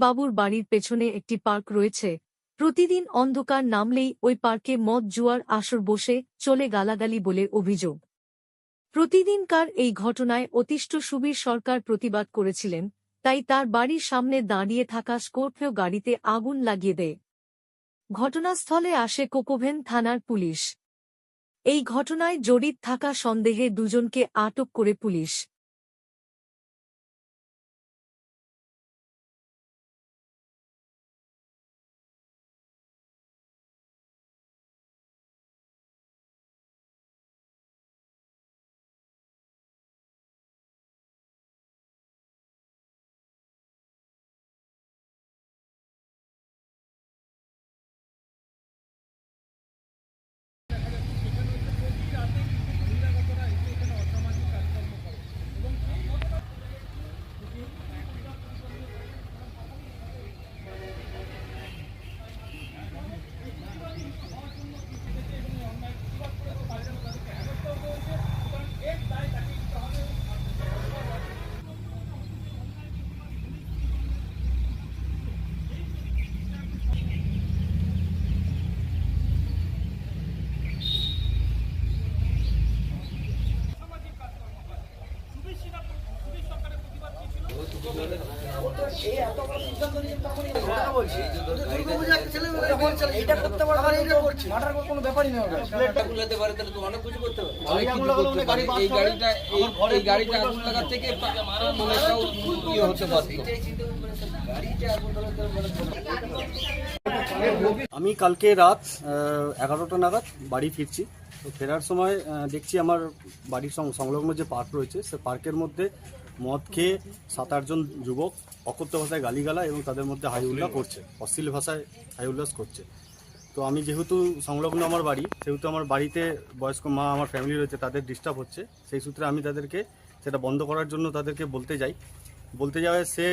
বাবুর বাড়ির পেছনে একটি পার্ক রয়েছে। প্রতিদিন অন্ধকার নামলেই ওই পার্কে মদ জুয়ার আসর বসে চলে গালাগালি বলে অভিযোগ। প্রতিদিনকার এই ঘটনায় অতিষ্ঠ সুবীর সরকার প্রতিবাদ করেছিলেন, তাই তার বাড়ির সামনে দাঁড়িয়ে থাকা স্করপিও গাড়িতে আগুন লাগিয়ে দেয়। ঘটনাস্থলে আসে কোকোভেন থানার পুলিশ। এই ঘটনায় জড়িত থাকা সন্দেহে দুজনকে আটক করে পুলিশ। আমি কালকে রাত 11টা নাগাদ বাড়ি ফিরছি। তো ফেরার সময় দেখছি আমার বাড়ির সংলগ্ন যে পার্ক রয়েছে সে পার্কের মধ্যে মদ খেয়ে 7-8 জন যুবক অকথ্য ভাষায় গালিগালা এবং তাদের মধ্যে হাই উল্লাস করছে, অশ্লীল ভাষায় হাই উল্লাস করছে। তো আমি যেহেতু সংলগ্ন আমার বাড়ি, সেহেতু আমার বাড়িতে বয়স্ক মা আমার ফ্যামিলি রয়েছে, তাদের ডিস্টার্ব হচ্ছে। সেই সূত্রে আমি তাদেরকে সেটা বন্ধ করার জন্য তাদেরকে বলতে যাওয়ায় সে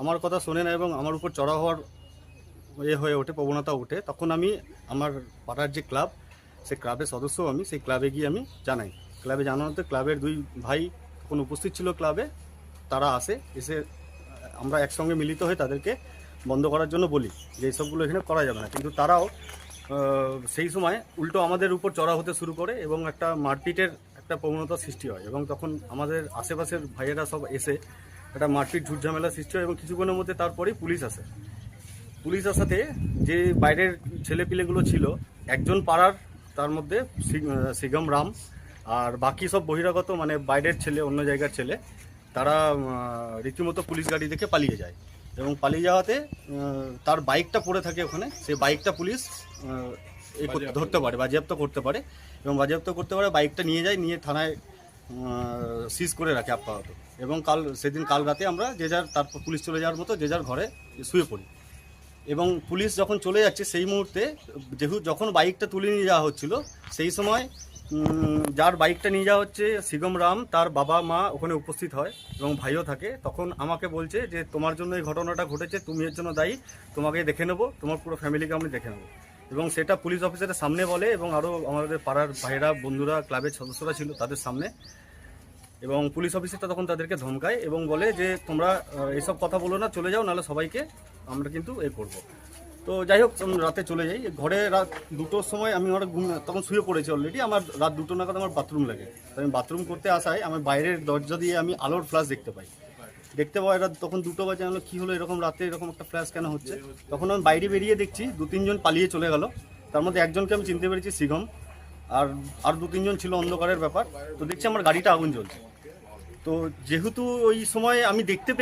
আমার কথা শোনে না এবং আমার উপর চড়া হওয়ার হয়ে ওঠে, প্রবণতা ওঠে। তখন আমি আমার পাড়ার যে ক্লাব, সেই ক্লাবের সদস্য আমি, সেই ক্লাবে গিয়ে আমি জানাই। ক্লাবে জানানোতে ক্লাবের 2 ভাই তখন উপস্থিত ছিল ক্লাবে, তারা এসে আমরা একসঙ্গে মিলিত হয়ে তাদেরকে বন্ধ করার জন্য বলি যে এইসবগুলো এখানে করা যাবে না। কিন্তু তারাও সেই সময় উল্টো আমাদের উপর চড়া হতে শুরু করে এবং একটা মারপিটের একটা প্রবণতা সৃষ্টি হয় এবং তখন আমাদের আশেপাশের ভাইয়েরা সব এসে একটা মারপিট ঝুটঝামেলা সৃষ্টি হয় এবং কিছুক্ষণের মধ্যে তারপরেই পুলিশ আসে। পুলিশ আসাতে যে বাইরের ছেলেপিলেগুলো ছিল, একজন পাড়ার, তার মধ্যে সিগম রাম, আর বাকি সব বহিরাগত মানে বাইরের ছেলে, অন্য জায়গার ছেলে, তারা রীতিমতো পুলিশ গাড়ি দেখে পালিয়ে যায় এবং পালিয়ে যাওয়াতে তার বাইকটা পড়ে থাকে ওখানে। সেই বাইকটা পুলিশ ধরতে পারে, বাজেয়াপ্ত করতে পারে এবং বাজেয়াপ্ত করতে পারে বাইকটা নিয়ে থানায় সিজ করে রাখে আপাতত। এবং কাল রাতে আমরা যে যার, তারপর পুলিশ চলে যাওয়ার মতো যে যার ঘরে শুয়ে পড়ি। এবং পুলিশ যখন চলে যাচ্ছে সেই মুহূর্তে যখন বাইকটা তুলে নিয়ে যাওয়া হচ্ছিল, সেই সময় যার বাইকটা নিয়ে যাওয়া হচ্ছে সিগম রাম, তার বাবা মা ওখানে উপস্থিত হয় এবং ভাইও থাকে। তখন আমাকে বলছে যে তোমার জন্য এই ঘটনাটা ঘটেছে, তুমি এর জন্য দায়ী, তোমাকে দেখে নেবো, তোমার পুরো ফ্যামিলিকে আমি দেখে নেবো। এবং সেটা পুলিশ অফিসারের সামনে বলে এবং আরও আমাদের পাড়ার ভাইরা, বন্ধুরা, ক্লাবের সদস্যরা ছিল তাদের সামনে। এবং পুলিশ অফিসারটা তখন তাদেরকে ধমকায় এবং বলে যে তোমরা এইসব কথা বলো না, চলে যাও, নাহলে সবাইকে আমরা কিন্তু করবো। তো যাই হোক, রাতে চলে যাই ঘরে। রাত 2টোর সময় আমি তখন শুয়ে পড়েছি অলরেডি। আমার রাত 2টো নাগাদ আমার বাথরুম লাগে। তো আমি বাথরুম করতে আসায় আমার বাইরের দরজা দিয়ে আমি আলোর ফ্ল্যাশ দেখতে পাই। রাত তখন 2টো বাজে। আমি কী হলো, এরকম রাতে এরকম একটা ফ্ল্যাশ কেন হচ্ছে? তখন আমি বাইরে বেরিয়ে দেখছি 2-3 জন পালিয়ে চলে গেল। তার মধ্যে একজনকে আমি চিনতে পেরেছি, সিগম, আর 2-3 জন ছিল অন্ধকারের ব্যাপার। তো দেখছি আমার গাড়িটা আগুন জ্বলছে। তো যেহেতু ওই সময় আমি দেখতে